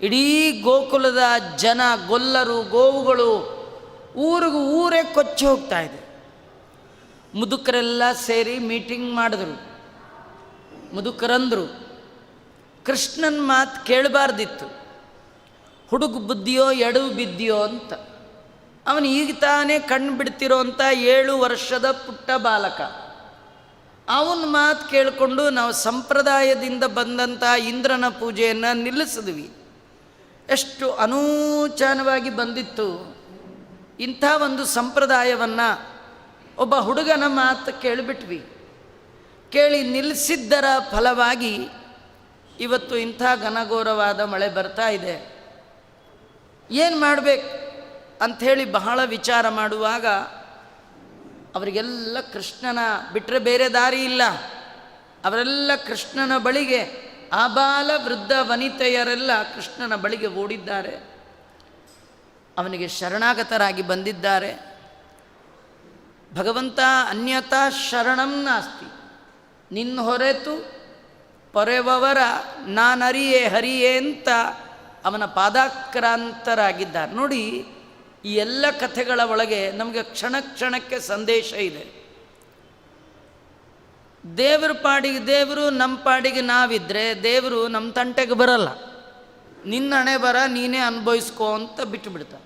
ಇಡೀ ಗೋಕುಲದ ಜನ, ಗೊಲ್ಲರು, ಗೋವುಗಳು ಊರಿಗೂ ಊರೇ ಕೊಚ್ಚಿ ಹೋಗ್ತಾ ಇದೆ. ಮುದುಕರೆಲ್ಲ ಸೇರಿ ಮೀಟಿಂಗ್ ಮಾಡಿದ್ರು. ಮುದುಕರಂದರು, ಕೃಷ್ಣನ ಮಾತು ಕೇಳಬಾರ್ದಿತ್ತು, ಹುಡುಗ ಬುದ್ಧಿಯೋ ಎಡವು ಬಿದ್ದಿಯೋ ಅಂತ. ಅವನು ಈಗ ತಾನೇ ಕಣ್ಣು ಬಿಡ್ತಿರೋ ಅಂತ 7 ವರ್ಷದ ಪುಟ್ಟ ಬಾಲಕ. ಅವನ ಮಾತು ಕೇಳಿಕೊಂಡು ನಾವು ಸಂಪ್ರದಾಯದಿಂದ ಬಂದಂಥ ಇಂದ್ರನ ಪೂಜೆಯನ್ನು ನಿಲ್ಲಿಸಿದ್ವಿ. ಎಷ್ಟು ಅನೂಚಾನವಾಗಿ ಬಂದಿತ್ತು. ಇಂಥ ಒಂದು ಸಂಪ್ರದಾಯವನ್ನು ಒಬ್ಬ ಹುಡುಗನ ಮಾತು ಕೇಳಿಬಿಟ್ವಿ. ಕೇಳಿ ನಿಲ್ಲಿಸಿದ್ದರ ಫಲವಾಗಿ ಇವತ್ತು ಇಂಥ ಘನಘೋರವಾದ ಮಳೆ ಬರ್ತಾ ಇದೆ. ಏನು ಮಾಡಬೇಕು ಅಂಥೇಳಿ ಬಹಳ ವಿಚಾರ ಮಾಡುವಾಗ ಅವರಿಗೆಲ್ಲ ಕೃಷ್ಣನ ಬಿಟ್ಟರೆ ಬೇರೆ ದಾರಿ ಇಲ್ಲ. ಅವರೆಲ್ಲ ಕೃಷ್ಣನ ಬಳಿಗೆ, ಆಬಾಲ ವೃದ್ಧ ವನಿತೆಯರೆಲ್ಲ ಕೃಷ್ಣನ ಬಳಿಗೆ ಓಡಿದ್ದಾರೆ. ಅವನಿಗೆ ಶರಣಾಗತರಾಗಿ ಬಂದಿದ್ದಾರೆ. ಭಗವಂತ ಅನ್ಯತಾ ಶರಣಂ ನಾಸ್ತಿ, ನಿನ್ನ ಹೊರೆತು ಪೊರೆವವರ ನಾನರಿಯೇ ಹರಿಯೇ ಅಂತ ಅವನ ಪಾದಾಕ್ರಾಂತರಾಗಿದ್ದಾರೆ. ನೋಡಿ, ಈ ಎಲ್ಲ ಕಥೆಗಳ ಒಳಗೆ ನಮಗೆ ಕ್ಷಣ ಕ್ಷಣಕ್ಕೆ ಸಂದೇಶ ಇದೆ. ದೇವರ ಪಾಡಿಗೆ ದೇವರು, ನಮ್ಮ ಪಾಡಿಗೆ ನಾವಿದ್ದರೆ ದೇವರು ನಮ್ಮ ತಂಟೆಗೆ ಬರಲ್ಲ. ನಿನ್ನ ಹಣೆ ಬರ ನೀನೇ ಅನುಭವಿಸ್ಕೋ ಅಂತ ಬಿಟ್ಟು ಬಿಡ್ತಾರೆ.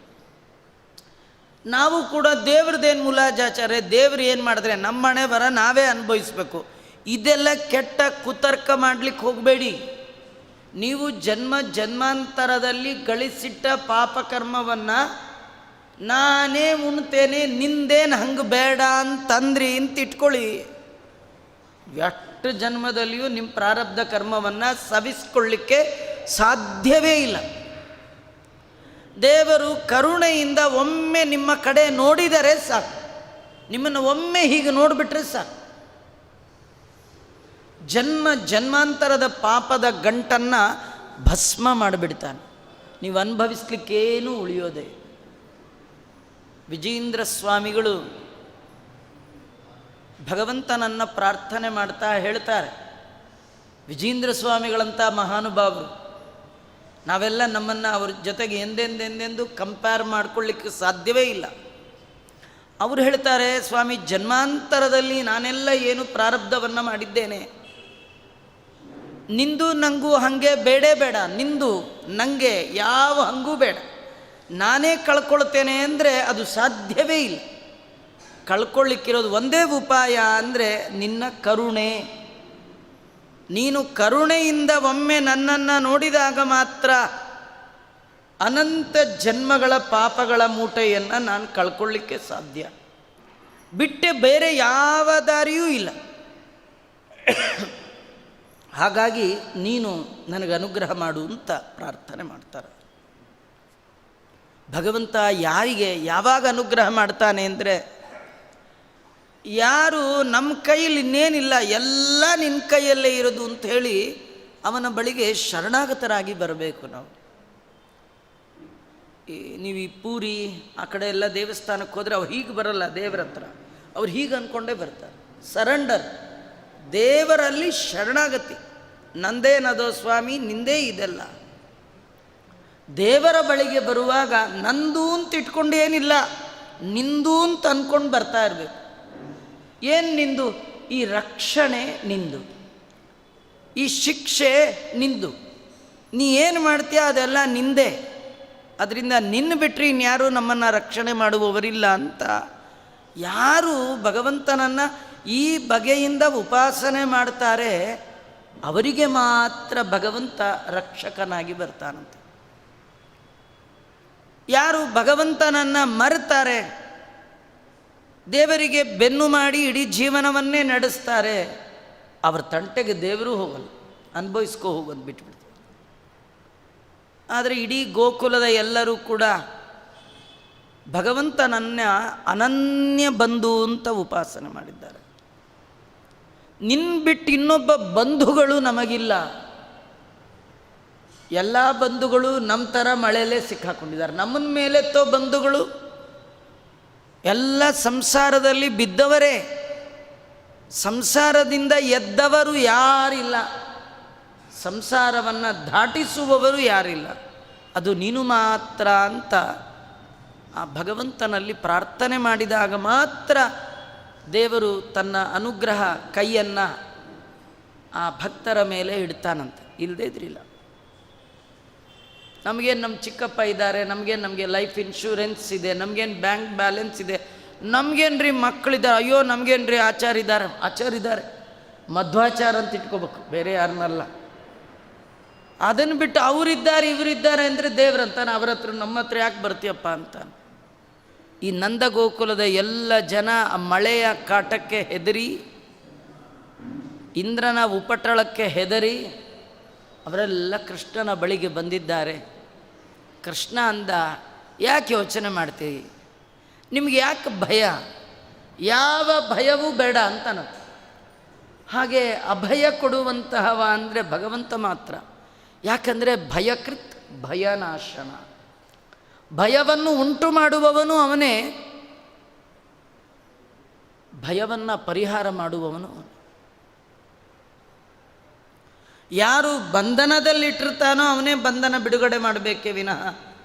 ನಾವು ಕೂಡ ದೇವ್ರದ್ದೇನು ಮುಲಾಜಾಚಾರ್ಯ, ದೇವ್ರು ಏನು ಮಾಡಿದ್ರೆ ನಮ್ಮ ಹಣೆ ಬರ ನಾವೇ ಅನುಭವಿಸ್ಬೇಕು. ಇದೆಲ್ಲ ಕೆಟ್ಟ ಕುತರ್ಕ ಮಾಡಲಿಕ್ಕೆ ಹೋಗಬೇಡಿ. ನೀವು ಜನ್ಮ ಜನ್ಮಾಂತರದಲ್ಲಿ ಗಳಿಸಿಟ್ಟ ಪಾಪಕರ್ಮವನ್ನು ನಾನೇ ಉಣ್ತೇನೆ, ನಿಂದೇನು ಹಂಗೆ ಬೇಡ ಅಂತಂದ್ರಿ ಅಂತ ಇಟ್ಕೊಳ್ಳಿ. ಎಷ್ಟು ಜನ್ಮದಲ್ಲಿಯೂ ನಿಮ್ಮ ಪ್ರಾರಬ್ಧ ಕರ್ಮವನ್ನು ಸವಿಸ್ಕೊಳ್ಳಿಕ್ಕೆ ಸಾಧ್ಯವೇ ಇಲ್ಲ. ದೇವರು ಕರುಣೆಯಿಂದ ಒಮ್ಮೆ ನಿಮ್ಮ ಕಡೆ ನೋಡಿದರೆ ಸಾಕು, ನಿಮ್ಮನ್ನು ಒಮ್ಮೆ ಹೀಗೆ ನೋಡಿಬಿಟ್ರೆ ಸಾಕು, ಜನ್ಮ ಜನ್ಮಾಂತರದ ಪಾಪದ ಗಂಟನ್ನು ಭಸ್ಮ ಮಾಡಿಬಿಡ್ತಾನೆ. ನೀವು ಅನುಭವಿಸ್ಲಿಕ್ಕೇನೂ ಉಳಿಯೋದೇ. ವಿಜಯೇಂದ್ರ ಸ್ವಾಮಿಗಳು ಭಗವಂತನನ್ನು ಪ್ರಾರ್ಥನೆ ಮಾಡ್ತಾ ಹೇಳ್ತಾರೆ. ವಿಜಯೇಂದ್ರ ಸ್ವಾಮಿಗಳಂಥ ಮಹಾನುಭಾವರು, ನಾವೆಲ್ಲ ನಮ್ಮನ್ನು ಅವ್ರ ಜೊತೆಗೆ ಎಂದೆಂದೆಂದೆಂದು ಕಂಪೇರ್ ಮಾಡಿಕೊಳ್ಳಿಕ್ಕೆ ಸಾಧ್ಯವೇ ಇಲ್ಲ. ಅವರು ಹೇಳ್ತಾರೆ, ಸ್ವಾಮಿ, ಜನ್ಮಾಂತರದಲ್ಲಿ ನಾನೆಲ್ಲ ಏನು ಪ್ರಾರಬ್ಧವನ್ನು ಮಾಡಿದ್ದೇನೆ, ನಿಂದು ನನಗೂ ಹಾಗೆ ಬೇಡೇ ಬೇಡ, ನಿಂದು ನನಗೆ ಯಾವ ಹಂಗೂ ಬೇಡ, ನಾನೇ ಕಳ್ಕೊಳ್ತೇನೆ ಅಂದರೆ ಅದು ಸಾಧ್ಯವೇ ಇಲ್ಲ. ಕಳ್ಕೊಳ್ಳಿಕ್ಕಿರೋದು ಒಂದೇ ಉಪಾಯ ಅಂದರೆ ನಿನ್ನ ಕರುಣೆ. ನೀನು ಕರುಣೆಯಿಂದ ಒಮ್ಮೆ ನನ್ನನ್ನು ನೋಡಿದಾಗ ಮಾತ್ರ ಅನಂತ ಜನ್ಮಗಳ ಪಾಪಗಳ ಮೂಟೆಯನ್ನು ನಾನು ಕಳ್ಕೊಳ್ಳಿಕ್ಕೆ ಸಾಧ್ಯ. ಬಿಟ್ಟೆ ಬೇರೆ ಯಾವ ದಾರಿಯೂ ಇಲ್ಲ. ಹಾಗಾಗಿ ನೀನು ನನಗೆ ಅನುಗ್ರಹ ಮಾಡು ಅಂತ ಪ್ರಾರ್ಥನೆ ಮಾಡ್ತಾರೆ. ಭಗವಂತ ಯಾರಿಗೆ ಯಾವಾಗ ಅನುಗ್ರಹ ಮಾಡ್ತಾನೆ ಅಂದರೆ, ಯಾರು ನಮ್ಮ ಕೈಯಲ್ಲಿ ಇನ್ನೇನಿಲ್ಲ, ಎಲ್ಲ ನಿನ್ನ ಕೈಯಲ್ಲೇ ಇರೋದು ಅಂತ ಹೇಳಿ ಅವನ ಬಳಿಗೆ ಶರಣಾಗತರಾಗಿ ಬರಬೇಕು ನಾವು. ನೀವು ಈ ಪೂರಿ ಆ ಕಡೆ ಎಲ್ಲ ದೇವಸ್ಥಾನಕ್ಕೆ ಹೋದರೆ ಅವ್ರು ಹೀಗೆ ಬರಲ್ಲ ದೇವರ ಹತ್ರ, ಅವ್ರು ಹೀಗೆ ಅಂದ್ಕೊಂಡೇ ಬರ್ತಾರೆ. ಸರೆಂಡರ್, ದೇವರಲ್ಲಿ ಶರಣಾಗತಿ. ನಂದೇನದೋ ಸ್ವಾಮಿ, ನಿಂದೇ ಇದೆಲ್ಲ. ದೇವರ ಬಳಿಗೆ ಬರುವಾಗ ನಂದು ಅಂತ ಇಟ್ಕೊಂಡು ಏನಿಲ್ಲ, ನಿಂದು ಅಂತ ಅಂದ್ಕೊಂಡು ಬರ್ತಾ ಇರಬೇಕು. ಏನು ನಿಂದು? ಈ ರಕ್ಷಣೆ ನಿಂದು, ಈ ಶಿಕ್ಷೆ ನಿಂದು, ನೀ ಏನು ಮಾಡ್ತೀಯ ಅದೆಲ್ಲ ನಿಂದೆ. ಅದರಿಂದ ನಿನ್ನ ಬಿಟ್ಟರೆ ಇನ್ಯಾರು ನಮ್ಮನ್ನು ರಕ್ಷಣೆ ಮಾಡುವವರಿಲ್ಲ ಅಂತ ಯಾರು ಭಗವಂತನನ್ನು ಈ ಬಗೆಯಿಂದ ಉಪಾಸನೆ ಮಾಡ್ತಾರೆ ಅವರಿಗೆ ಮಾತ್ರ ಭಗವಂತ ರಕ್ಷಕನಾಗಿ ಬರ್ತಾನಂತೆ. ಯಾರು ಭಗವಂತನನ್ನು ಮರೆತಾರೆ, ದೇವರಿಗೆ ಬೆನ್ನು ಮಾಡಿ ಇಡೀ ಜೀವನವನ್ನೇ ನಡೆಸ್ತಾರೆ, ಅವರ ತಂಟೆಗೆ ದೇವರು ಹೋಗಲ್ಲ, ಅನುಭವಿಸ್ಕೋ ಹೋಗೋದು ಬಿಟ್ಬಿಡ್ತಾರೆ. ಆದರೆ ಇಡೀ ಗೋಕುಲದ ಎಲ್ಲರೂ ಕೂಡ ಭಗವಂತನನ್ನ ಅನನ್ಯ ಬಂಧು ಅಂತ ಉಪಾಸನೆ ಮಾಡಿದ್ದಾರೆ. ನಿನ್ನ ಬಿಟ್ಟು ಇನ್ನೊಬ್ಬ ಬಂಧುಗಳು ನಮಗಿಲ್ಲ. ಎಲ್ಲ ಬಂಧುಗಳು ನಮ್ಮ ಥರ ಮಳೆಯಲ್ಲೇ ಸಿಕ್ಕಾಕೊಂಡಿದ್ದಾರೆ. ನಮ್ಮನ ಮೇಲೆ ಬಂಧುಗಳು ಎಲ್ಲ ಸಂಸಾರದಲ್ಲಿ ಬಿದ್ದವರೇ, ಸಂಸಾರದಿಂದ ಎದ್ದವರು ಯಾರಿಲ್ಲ, ಸಂಸಾರವನ್ನು ದಾಟಿಸುವವರು ಯಾರಿಲ್ಲ. ಅದು ನೀನು ಮಾತ್ರ ಅಂತ ಆ ಭಗವಂತನಲ್ಲಿ ಪ್ರಾರ್ಥನೆ ಮಾಡಿದಾಗ ಮಾತ್ರ ದೇವರು ತನ್ನ ಅನುಗ್ರಹ ಕೈಯನ್ನು ಆ ಭಕ್ತರ ಮೇಲೆ ಇಡ್ತಾನಂತೆ, ಇಲ್ಲದೇ ಇದ್ರಿಲ್ಲ. ನಮಗೇನು ನಮ್ಮ ಚಿಕ್ಕಪ್ಪ ಇದ್ದಾರೆ, ನಮಗೆ ಲೈಫ್ ಇನ್ಶೂರೆನ್ಸ್ ಇದೆ, ನಮಗೇನು ಬ್ಯಾಂಕ್ ಬ್ಯಾಲೆನ್ಸ್ ಇದೆ, ನಮಗೇನು ರೀ ಮಕ್ಕಳಿದ್ದಾರೆ, ಅಯ್ಯೋ ನಮಗೇನು ರೀ ಆಚಾರ ಇದ್ದಾರೆ ಮಧ್ವಾಚಾರ ಅಂತ ಇಟ್ಕೋಬೇಕು, ಬೇರೆ ಯಾರನ್ನಲ್ಲ. ಅದನ್ನು ಬಿಟ್ಟು ಅವರಿದ್ದಾರೆ ಇವರಿದ್ದಾರೆ ಅಂದರೆ ದೇವ್ರಂತಾನೆ, ಅವ್ರ ಹತ್ರ ನಮ್ಮ ಹತ್ರ ಯಾಕೆ ಬರ್ತೀಯಪ್ಪ ಅಂತ. ಈ ನಂದ ಗೋಕುಲದ ಎಲ್ಲ ಜನ ಆ ಮಳೆಯ ಕಾಟಕ್ಕೆ ಹೆದರಿ, ಇಂದ್ರನ ಉಪಟಳಕ್ಕೆ ಹೆದರಿ ಅವರೆಲ್ಲ ಕೃಷ್ಣನ ಬಳಿಗೆ ಬಂದಿದ್ದಾರೆ. ಕೃಷ್ಣ ಅಂದ, ಯಾಕೆ ಯೋಚನೆ ಮಾಡ್ತೀವಿ, ನಿಮ್ಗೆ ಯಾಕೆ ಭಯ, ಯಾವ ಭಯವೂ ಬೇಡ ಅಂತನ. ಹಾಗೆ ಅಭಯ ಕೊಡುವಂತಹವ ಅಂದರೆ ಭಗವಂತ ಮಾತ್ರ. ಯಾಕಂದರೆ ಭಯಕೃತ್ ಭಯನಾಶನ, ಭಯವನ್ನು ಉಂಟು ಮಾಡುವವನು ಅವನೇ, ಭಯವನ್ನು ಪರಿಹಾರ ಮಾಡುವವನು ಅವನು. ಯಾರು ಬಂಧನದಲ್ಲಿಟ್ಟಿರ್ತಾನೋ ಅವನೇ ಬಂಧನ ಬಿಡುಗಡೆ ಮಾಡಬೇಕೇ ವಿನಃ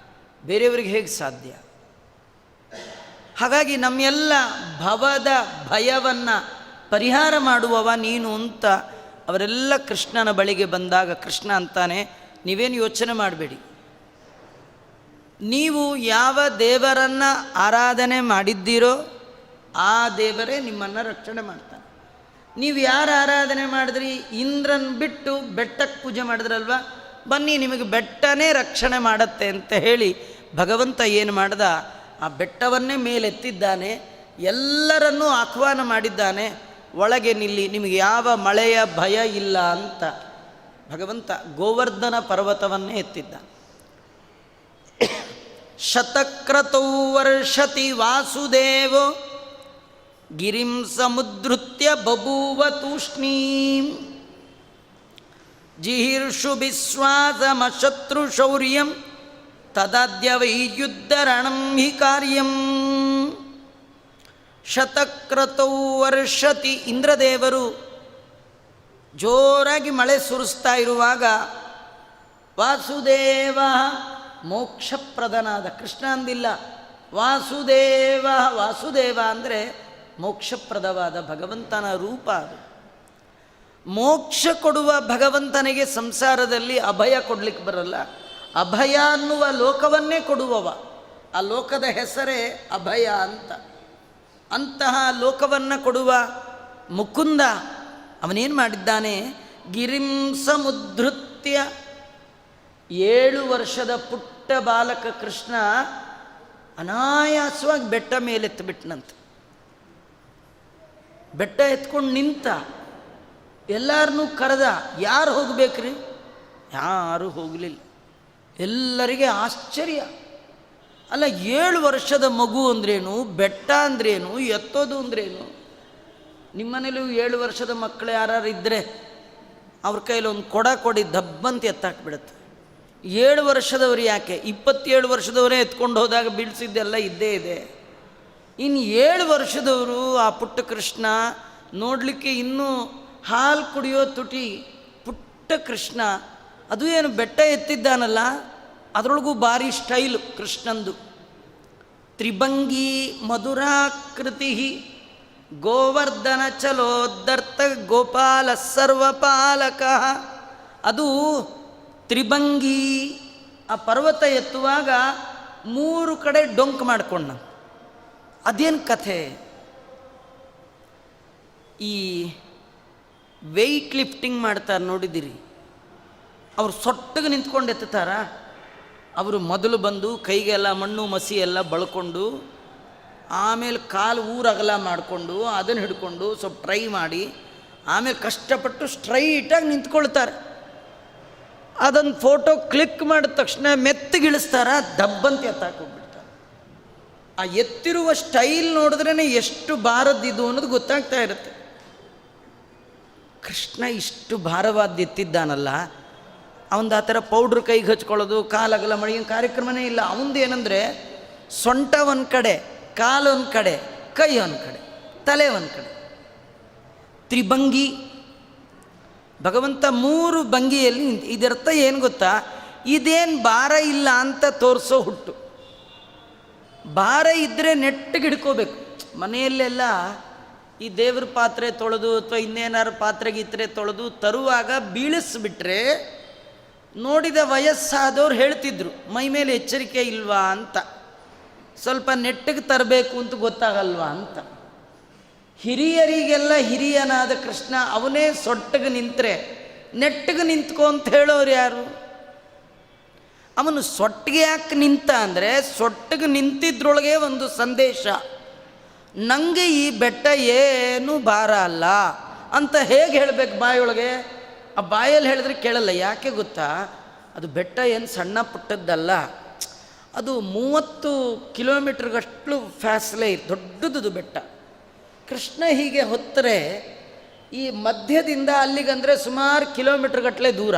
ಬೇರೆಯವರಿಗೆ ಹೇಗೆ ಸಾಧ್ಯ? ಹಾಗಾಗಿ ನಮ್ಮೆಲ್ಲ ಭವದ ಭಯವನ್ನು ಪರಿಹಾರ ಮಾಡುವವ ನೀನು ಅಂತ ಅವರೆಲ್ಲ ಕೃಷ್ಣನ ಬಳಿಗೆ ಬಂದಾಗ ಕೃಷ್ಣ ಅಂತಾನೆ, ನೀವೇನು ಯೋಚನೆ ಮಾಡಬೇಡಿ, ನೀವು ಯಾವ ದೇವರನ್ನು ಆರಾಧನೆ ಮಾಡಿದ್ದೀರೋ ಆ ದೇವರೇ ನಿಮ್ಮನ್ನು ರಕ್ಷಣೆ ಮಾಡ್ತಾನೆ. ನೀವು ಯಾರು ಆರಾಧನೆ ಮಾಡಿದ್ರಿ, ಇಂದ್ರನ್ ಬಿಟ್ಟು ಬೆಟ್ಟಕ್ಕೆ ಪೂಜೆ ಮಾಡಿದ್ರಲ್ವ, ಬನ್ನಿ ನಿಮಗೆ ಬೆಟ್ಟನೇ ರಕ್ಷಣೆ ಮಾಡತ್ತೆ ಅಂತ ಹೇಳಿ ಭಗವಂತ ಏನು ಮಾಡ್ದ, ಆ ಬೆಟ್ಟವನ್ನೇ ಮೇಲೆತ್ತಿದ್ದಾನೆ, ಎಲ್ಲರನ್ನೂ ಆಹ್ವಾನ ಮಾಡಿದ್ದಾನೆ, ಒಳಗೆ ನಿಲ್ಲಿ, ನಿಮಗೆ ಯಾವ ಮಳೆಯ ಭಯ ಇಲ್ಲ ಅಂತ ಭಗವಂತ ಗೋವರ್ಧನ ಪರ್ವತವನ್ನೇ ಎತ್ತಿದ್ದ. ಶತಕ್ರತೌ ವರ್ಷತಿ ವಾಸುದೇವೋ ಗಿರಿಂ ಸಮುದ್ಧೃತ್ಯ ಬಭೂವ ತೂಷ್ಣೀಂ ಜಿಹೀರ್ಷು ವಿಶ್ವಾಸಮಶತ್ರು ಶೌರ್ಯಂ ತದಾದ್ಯ ವೈ ಯುದ್ಧರಣಂ ಹಿ ಕಾರ್ಯಂ. ಶತಕ್ರತೌ ವರ್ಷತಿ, ಇಂದ್ರದೇವರು ಜೋರಾಗಿ ಮಳೆ ಸುರಿಸ್ತಾ ಇರುವಾಗ ವಾಸುದೇವ ಮೋಕ್ಷಪ್ರದನಾದ, ಕೃಷ್ಣ ಅಂದಿಲ್ಲ, ವಾಸುದೇವ. ವಾಸುದೇವ ಅಂದರೆ ಮೋಕ್ಷಪ್ರದವಾದ ಭಗವಂತನ ರೂಪ. ಅದು ಮೋಕ್ಷ ಕೊಡುವ ಭಗವಂತನಿಗೆ ಸಂಸಾರದಲ್ಲಿ ಅಭಯ ಕೊಡಲಿಕ್ಕೆ ಬರಲ್ಲ, ಅಭಯ ಅನ್ನುವ ಲೋಕವನ್ನೇ ಕೊಡುವವ, ಆ ಲೋಕದ ಹೆಸರೇ ಅಭಯ ಅಂತ. ಅಂತಹ ಲೋಕವನ್ನು ಕೊಡುವ ಮುಕುಂದ ಅವನೇನು ಮಾಡಿದ್ದಾನೆ, ಗಿರಿಂ ಸಮುದ್ಧೃತ್ಯ, 7 ವರ್ಷದ ಪುಟ್ಟ ಬಾಲಕ ಕೃಷ್ಣ ಅನಾಯಾಸವಾಗಿ ಬೆಟ್ಟ ಮೇಲೆತ್ತಿಬಿಟ್ನಂತೆ. ಬೆಟ್ಟ ಎತ್ಕೊಂಡು ನಿಂತ, ಎಲ್ಲರನ್ನೂ ಕರೆದ, ಯಾರು ಹೋಗ್ಬೇಕ್ರಿ, ಯಾರೂ ಹೋಗಲಿಲ್ಲ. ಎಲ್ಲರಿಗೆ ಆಶ್ಚರ್ಯ, ಅಲ್ಲ 7 ವರ್ಷದ ಮಗು ಅಂದ್ರೇನು, ಬೆಟ್ಟ ಅಂದ್ರೇನು, ಎತ್ತೋದು ಅಂದ್ರೇನು. ನಿಮ್ಮನೇಲೂ 7 ವರ್ಷದ ಮಕ್ಕಳು ಯಾರು ಇದ್ದರೆ ಅವ್ರ ಕೈಲಿ ಒಂದು ಕೊಡಿ, ದಬ್ಬಂತ ಎತ್ತಾಕ್ಬಿಡುತ್ತೆ. 7 ವರ್ಷದವರು ಯಾಕೆ, 27 ವರ್ಷದವರೇ ಎತ್ಕೊಂಡು ಹೋದಾಗ ಬೀಳಿಸಿದ್ದೆಲ್ಲ ಇದ್ದೇ ಇದೆ. ಇನ್ನು 7 ವರ್ಷದವರು ಆ ಪುಟ್ಟ ಕೃಷ್ಣ ನೋಡಲಿಕ್ಕೆ ಇನ್ನೂ ಹಾಲು ಕುಡಿಯೋ ತುಟಿ ಪುಟ್ಟ ಕೃಷ್ಣ, ಅದು ಏನು ಬೆಟ್ಟ ಎತ್ತಿದ್ದಾನಲ್ಲ, ಅದರೊಳಗೂ ಭಾರಿ ಸ್ಟೈಲು ಕೃಷ್ಣಂದು. ತ್ರಿಭಂಗಿ ಮಧುರಾಕೃತಿ ಗೋವರ್ಧನ ಚಲೋದರ್ಥ ಗೋಪಾಲ ಸರ್ವಪಾಲಕ. ಅದು ತ್ರಿಭಂಗಿ, ಆ ಪರ್ವತ ಎತ್ತುವಾಗ 3 ಕಡೆ ಡೊಂಕ್ ಮಾಡ್ಕೊಂಡ. ಅದೇನು ಕಥೆ, ಈ ವೆಯ್ಟ್ ಲಿಫ್ಟಿಂಗ್ ಮಾಡ್ತಾರೆ ನೋಡಿದ್ದೀರಿ, ಅವರು ಸೊಟ್ಟಗೆ ನಿಂತ್ಕೊಂಡು ಎತ್ತುತ್ತಾರ. ಅವರು ಮೊದಲು ಬಂದು ಕೈಗೆಲ್ಲ ಮಣ್ಣು ಮಸಿ ಎಲ್ಲ ಬಳ್ಕೊಂಡು, ಆಮೇಲೆ ಕಾಲು ಊರಗಲ ಮಾಡಿಕೊಂಡು ಅದನ್ನು ಹಿಡ್ಕೊಂಡು ಸ್ವಲ್ಪ ಟ್ರೈ ಮಾಡಿ, ಆಮೇಲೆ ಕಷ್ಟಪಟ್ಟು ಸ್ಟ್ರೈಟಾಗಿ ನಿಂತ್ಕೊಳ್ತಾರೆ. ಅದನ್ನು ಫೋಟೋ ಕ್ಲಿಕ್ ಮಾಡಿದ ತಕ್ಷಣ ಮೆತ್ತಗಿಳಿಸ್ತಾರ, ದಬ್ಬಂತ ಎತ್ತಾಕೋಗ್ಬಿಡ್ತಾರೆ. ಆ ಎತ್ತಿರುವ ಸ್ಟೈಲ್ ನೋಡಿದ್ರೇ ಎಷ್ಟು ಭಾರದ್ದಿದ್ದು ಅನ್ನೋದು ಗೊತ್ತಾಗ್ತಾ ಇರುತ್ತೆ. ಕೃಷ್ಣ ಇಷ್ಟು ಭಾರವಾದ ಎತ್ತಿದ್ದಾನಲ್ಲ, ಅವನದು ಆ ಥರ ಪೌಡ್ರ್ ಕೈಗೆ ಹಚ್ಕೊಳ್ಳೋದು, ಕಾಲಗಲ ಮಳೆಯ ಕಾರ್ಯಕ್ರಮನೇ ಇಲ್ಲ. ಅವನದು ಏನಂದರೆ ಸೊಂಟ ಒಂದು ಕಡೆ, ಕಾಲು ಒಂದು ಕಡೆ, ಕೈ ಒಂದು ಕಡೆ, ತಲೆ ಒಂದು ಕಡೆ, ತ್ರಿಭಂಗಿ. ಭಗವಂತ 3 ಭಂಗಿಯಲ್ಲಿ ಇದರ್ಥ ಏನು ಗೊತ್ತಾ, ಇದೇನು ಭಾರ ಇಲ್ಲ ಅಂತ ತೋರಿಸೋ ಹುಟ್ಟು. ಭಾರ ಇದ್ದರೆ ನೆಟ್ಟಿಗೆ ಹಿಡ್ಕೋಬೇಕು. ಮನೆಯಲ್ಲೆಲ್ಲ ಈ ದೇವ್ರ ಪಾತ್ರೆ ತೊಳೆದು ಅಥವಾ ಇನ್ನೇನಾರು ಪಾತ್ರೆ ಗೀತ್ರೆ ತೊಳೆದು ತರುವಾಗ ಬೀಳಿಸ್ಬಿಟ್ರೆ ನೋಡಿದ ವಯಸ್ಸಾದವ್ರು ಹೇಳ್ತಿದ್ರು ಮೈ ಮೇಲೆ ಎಚ್ಚರಿಕೆ ಇಲ್ವಾ ಅಂತ, ಸ್ವಲ್ಪ ನೆಟ್ಟಿಗೆ ತರಬೇಕು ಅಂತ ಗೊತ್ತಾಗಲ್ವಾ ಅಂತ. ಹಿರಿಯರಿಗೆಲ್ಲ ಹಿರಿಯನಾದ ಕೃಷ್ಣ ಅವನೇ ಸೊಟ್ಟಗೆ ನಿಂತರೆ ನೆಟ್ಟಿಗೆ ನಿಂತ್ಕೊ ಅಂತ ಹೇಳೋರು ಯಾರು? ಅವನು ಸೊಟ್ಟಿಗೆ ಯಾಕೆ ನಿಂತ ಅಂದರೆ ಸೊಟ್ಟಿಗೆ ನಿಂತಿದ್ರೊಳಗೆ ಒಂದು ಸಂದೇಶ, ನನಗೆ ಈ ಬೆಟ್ಟ ಏನೂ ಭಾರ ಅಲ್ಲ ಅಂತ ಹೇಗೆ ಹೇಳಬೇಕು ಬಾಯೊಳಗೆ? ಆ ಬಾಯಲ್ಲಿ ಹೇಳಿದ್ರೆ ಕೇಳಲ್ಲ. ಯಾಕೆ ಗೊತ್ತಾ? ಅದು ಬೆಟ್ಟ ಏನು ಸಣ್ಣ ಪುಟ್ಟದ್ದಲ್ಲ, ಅದು 30 ಕಿಲೋಮೀಟ್ರ್ಗಷ್ಟು ಫ್ಯಾಸ್ಲೆ ದೊಡ್ಡದು ಬೆಟ್ಟ. ಕೃಷ್ಣ ಹೀಗೆ ಹೊತ್ತರೆ ಈ ಮಧ್ಯದಿಂದ ಅಲ್ಲಿಗಂದರೆ ಸುಮಾರು ಕಿಲೋಮೀಟ್ರ್ಗಟ್ಟಲೆ ದೂರ.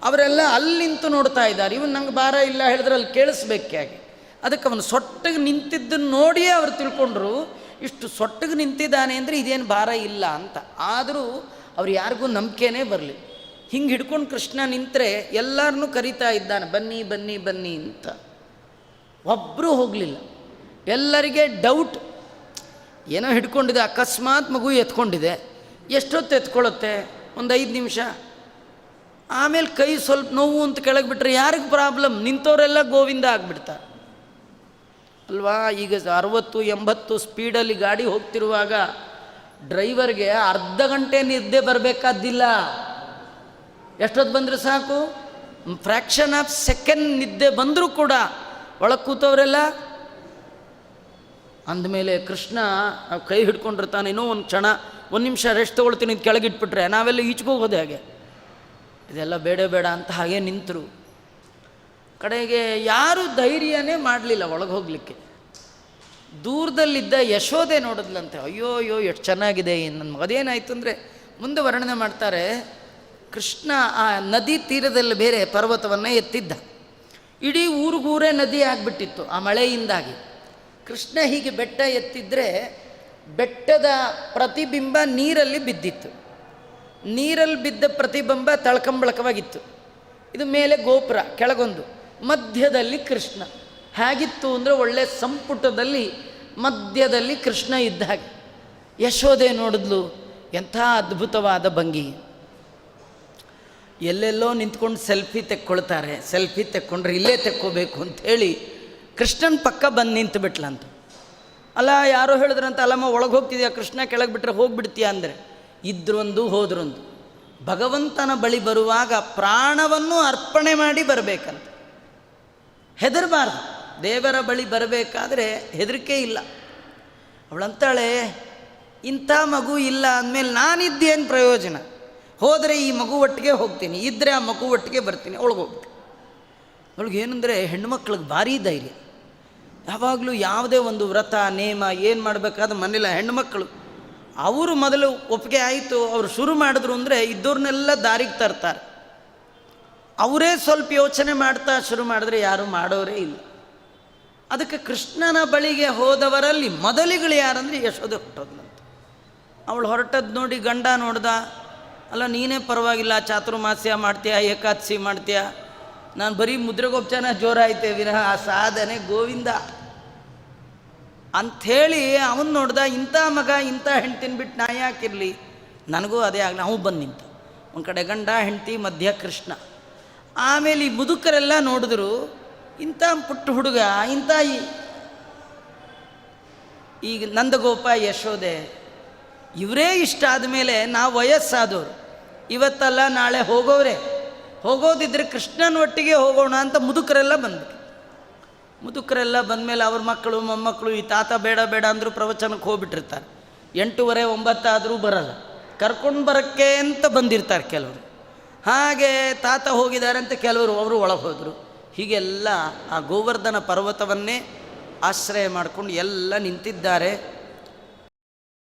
ಅವರೆಲ್ಲ ಅಲ್ಲಿ ನಿಂತು ನೋಡ್ತಾ ಇದ್ದಾರೆ. ಇವನು ನಂಗೆ ಭಾರ ಇಲ್ಲ ಹೇಳಿದ್ರೆ ಅಲ್ಲಿ ಕೇಳಿಸ್ಬೇಕೆ ಹಾಗೆ. ಅದಕ್ಕೆ ಅವನು ಸೊಟ್ಟಿಗೆ ನಿಂತಿದ್ದನ್ನು ನೋಡಿಯೇ ಅವ್ರು ತಿಳ್ಕೊಂಡ್ರು ಇಷ್ಟು ಸೊಟ್ಟಿಗೆ ನಿಂತಿದ್ದಾನೆ ಅಂದರೆ ಇದೇನು ಭಾರ ಇಲ್ಲ ಅಂತ. ಆದರೂ ಅವ್ರು ಯಾರಿಗೂ ನಂಬಿಕೆನೇ ಬರಲಿ. ಹಿಂಗೆ ಹಿಡ್ಕೊಂಡು ಕೃಷ್ಣ ನಿಂತರೆ ಎಲ್ಲರನ್ನೂ ಕರೀತಾ ಇದ್ದಾನೆ, ಬನ್ನಿ ಬನ್ನಿ ಬನ್ನಿ ಅಂತ. ಒಬ್ಬರೂ ಹೋಗಲಿಲ್ಲ. ಎಲ್ಲರಿಗೆ ಡೌಟ್, ಏನೋ ಹಿಡ್ಕೊಂಡಿದೆ, ಅಕಸ್ಮಾತ್ ಮಗು ಎತ್ಕೊಂಡಿದೆ, ಎಷ್ಟೊತ್ತು ಎತ್ಕೊಳ್ಳುತ್ತೆ? ಒಂದು 5 ನಿಮಿಷ. ಆಮೇಲೆ ಕೈ ಸ್ವಲ್ಪ ನೋವು ಅಂತ ಕೆಳಗೆ ಬಿಟ್ಟರೆ ಯಾರಿಗೆ ಪ್ರಾಬ್ಲಮ್? ನಿಂತವರೆಲ್ಲ ಗೋವಿಂದ ಆಗಿಬಿಡ್ತಾರೆ ಅಲ್ವಾ? ಈಗ 60-80 ಸ್ಪೀಡಲ್ಲಿ ಗಾಡಿ ಹೋಗ್ತಿರುವಾಗ ಡ್ರೈವರ್ಗೆ ಅರ್ಧ ಗಂಟೆ ನಿದ್ದೆ ಬರಬೇಕಾದ್ದಿಲ್ಲ. ಎಷ್ಟೊತ್ತು ಬಂದರೆ ಸಾಕು, ಫ್ರ್ಯಾಕ್ಷನ್ ಆಫ್ ಸೆಕೆಂಡ್ ನಿದ್ದೆ ಬಂದರೂ ಕೂಡ ಒಳಗೆ ಕೂತವರೆಲ್ಲ. ಅಂದಮೇಲೆ ಕೃಷ್ಣ ಕೈ ಹಿಡ್ಕೊಂಡಿರ್ತಾನೆ, ಇನ್ನೂ ಒಂದು ಕ್ಷಣ 1 ನಿಮಿಷ ರೆಸ್ಟ್ ತೊಗೊಳ್ತೀನಿ ಇದು ಕೆಳಗಿಟ್ಬಿಟ್ರೆ ನಾವೆಲ್ಲ ಈಚ್ಕೋಗೋದೆ ಹಾಗೆ. ಇದೆಲ್ಲ ಬೇಡ ಬೇಡ ಅಂತ ಹಾಗೆ ನಿಂತರು. ಕಡೆಗೆ ಯಾರೂ ಧೈರ್ಯನೇ ಮಾಡಲಿಲ್ಲ ಒಳಗೆ ಹೋಗಲಿಕ್ಕೆ. ದೂರದಲ್ಲಿದ್ದ ಯಶೋದೆ ನೋಡಿದ್ಲಂತೆ, ಅಯ್ಯೋ ಅಯ್ಯೋ ಎಷ್ಟು ಚೆನ್ನಾಗಿದೆ ನನ್ನ ಮಗ. ಅದೇನಾಯಿತು ಅಂದರೆ ಮುಂದೆ ವರ್ಣನೆ ಮಾಡ್ತಾರೆ, ಕೃಷ್ಣ ಆ ನದಿ ತೀರದಲ್ಲಿ ಬೇರೆ ಪರ್ವತವನ್ನು ಎತ್ತಿದ್ದ. ಇಡೀ ಊರಿಗೂರೇ ನದಿ ಆಗಿಬಿಟ್ಟಿತ್ತು ಆ ಮಳೆಯಿಂದಾಗಿ. ಕೃಷ್ಣ ಹೀಗೆ ಬೆಟ್ಟ ಎತ್ತಿದ್ರೆ ಬೆಟ್ಟದ ಪ್ರತಿಬಿಂಬ ನೀರಲ್ಲಿ ಬಿದ್ದಿತ್ತು. ನೀರಲ್ಲಿ ಬಿದ್ದ ಪ್ರತಿಬಿಂಬ ತಳ್ಕಂಬಳಕವಾಗಿತ್ತು. ಇದು ಮೇಲೆ ಗೋಪುರ, ಕೆಳಗೊಂದು, ಮಧ್ಯದಲ್ಲಿ ಕೃಷ್ಣ. ಹೇಗಿತ್ತು ಅಂದರೆ ಒಳ್ಳೆ ಸಂಪುಟದಲ್ಲಿ ಮಧ್ಯದಲ್ಲಿ ಕೃಷ್ಣ ಇದ್ದ ಹಾಗೆ. ಯಶೋದೆ ನೋಡಿದ್ಲು, ಎಂಥ ಅದ್ಭುತವಾದ ಭಂಗಿ. ಎಲ್ಲೆಲ್ಲೋ ನಿಂತ್ಕೊಂಡು ಸೆಲ್ಫಿ ತೆಕ್ಕೊಳ್ತಾರೆ, ಸೆಲ್ಫಿ ತೆಕ್ಕೊಂಡ್ರೆ ಇಲ್ಲೇ ತೆಕ್ಕೋಬೇಕು ಅಂಥೇಳಿ ಕೃಷ್ಣನ ಪಕ್ಕ ಬಂದು ನಿಂತು ಬಿಟ್ಲಂತ. ಅಲ್ಲ ಯಾರೋ ಹೇಳಿದ್ರಂತ, ಅಲ್ಲಮ್ಮ ಒಳಗೆ ಹೋಗ್ತಿದ್ಯಾ ಕೃಷ್ಣ, ಕೆಳಗೆ ಬಿಟ್ಟರೆ ಹೋಗ್ಬಿಡ್ತೀಯ ಅಂದರೆ. ಇದ್ರೊಂದು ಹೋದ್ರೊಂದು. ಭಗವಂತನ ಬಳಿ ಬರುವಾಗ ಪ್ರಾಣವನ್ನು ಅರ್ಪಣೆ ಮಾಡಿ ಬರಬೇಕಂತ, ಹೆದರಬಾರ್ದು. ದೇವರ ಬಳಿ ಬರಬೇಕಾದ್ರೆ ಹೆದರಿಕೆ ಇಲ್ಲ. ಅವಳಂತಾಳೆ, ಇಂಥ ಮಗು ಇಲ್ಲ ಅಂದಮೇಲೆ ನಾನಿದ್ದೇನು ಪ್ರಯೋಜನ? ಹೋದರೆ ಈ ಮಗು ಒಟ್ಟಿಗೆ ಹೋಗ್ತೀನಿ, ಇದ್ದರೆ ಆ ಮಗು ಒಟ್ಟಿಗೆ ಬರ್ತೀನಿ. ಒಳಗೋಗ್ಬಿಟ್ಟು ಅವಳಿಗೇನೆಂದರೆ ಹೆಣ್ಮಕ್ಳಿಗೆ ಭಾರೀ ಧೈರ್ಯ. ಯಾವಾಗಲೂ ಯಾವುದೇ ಒಂದು ವ್ರತ ನೇಮ ಏನು ಮಾಡಬೇಕಾದ್ರೆ ಮನೇಲಿ ಹೆಣ್ಮಕ್ಳು ಅವರು ಮೊದಲು ಒಪ್ಪಿಗೆ ಆಯಿತು, ಅವರು ಶುರು ಮಾಡಿದ್ರು ಅಂದರೆ ಇದ್ದವ್ರನ್ನೆಲ್ಲ ದಾರಿಗೆ ತರ್ತಾರೆ. ಅವರೇ ಸ್ವಲ್ಪ ಯೋಚನೆ ಮಾಡ್ತಾ ಶುರು ಮಾಡಿದ್ರೆ ಯಾರು ಮಾಡೋರೇ ಇಲ್ಲ. ಅದಕ್ಕೆ ಕೃಷ್ಣನ ಬಳಿಗೆ ಹೋದವರಲ್ಲಿ ಮೊದಲಿಗಳು ಯಾರಂದರೆ ಯಶೋದೆ ಹೊರಟೋದ್ಲಂತ. ಅವಳು ಹೊರಟದ್ದು ನೋಡಿ ಗಂಡ ನೋಡ್ದ, ಅಲ್ಲ ನೀನೇ ಪರವಾಗಿಲ್ಲ, ಚಾತುರ್ಮಾಸ್ಯ ಮಾಡ್ತೀಯ, ಏಕಾದಶಿ ಮಾಡ್ತೀಯ, ನಾನು ಬರೀ ಮುದ್ರೆಗೋಪಚಾರ ಜೋರಾಯ್ತೆ ವಿನಃ ಆ ಸಾಧನೆ ಗೋವಿಂದ ಅಂಥೇಳಿ ಅವನು ನೋಡ್ದ. ಇಂಥ ಮಗ ಇಂಥ ಹೆಂಡ್ತಿನ ಬಿಟ್ಟು ನಾ ಯಾಕಿರಲಿ, ನನಗೂ ಅದೇ ಆಗಲಿ. ಅವನು ಬಂದು ನಿಂತ. ಒಂದು ಕಡೆ ಗಂಡ ಹೆಂಡ್ತಿ, ಮಧ್ಯ ಕೃಷ್ಣ. ಆಮೇಲೆ ಈ ಮುದುಕರೆಲ್ಲ ನೋಡಿದ್ರು, ಇಂಥ ಪುಟ್ಟ ಹುಡುಗ, ಇಂಥ ಈಗ ನಂದಗೋಪ ಯಶೋದೆ ಇವರೇ ಇಷ್ಟ ಆದಮೇಲೆ ನಾವು ವಯಸ್ಸಾದವರು, ಇವತ್ತಲ್ಲ ನಾಳೆ ಹೋಗೋರೆ, ಹೋಗೋದಿದ್ರೆ ಕೃಷ್ಣನ ಒಟ್ಟಿಗೆ ಹೋಗೋಣ ಅಂತ ಮುದುಕರೆಲ್ಲ ಬಂದರು. ಮುದುಕರೆಲ್ಲ ಬಂದಮೇಲೆ ಅವ್ರ ಮಕ್ಕಳು ಮೊಮ್ಮಕ್ಕಳು ಈ ತಾತ ಬೇಡ ಬೇಡ ಅಂದರೂ ಪ್ರವಚನಕ್ಕೆ ಹೋಗ್ಬಿಟ್ಟಿರ್ತಾರೆ. 8:30 9 ಆದರೂ ಬರಲ್ಲ, ಕರ್ಕೊಂಡು ಬರೋಕ್ಕೆ ಅಂತ ಬಂದಿರ್ತಾರೆ ಕೆಲವರು. ಹಾಗೆ ತಾತ ಹೋಗಿದ್ದಾರೆ ಅಂತ ಕೆಲವರು ಅವರು ಒಳಗೆ ಹೋದರು. ಹೀಗೆಲ್ಲ ಆ ಗೋವರ್ಧನ ಪರ್ವತವನ್ನೇ ಆಶ್ರಯ ಮಾಡಿಕೊಂಡು ಎಲ್ಲ ನಿಂತಿದ್ದಾರೆ.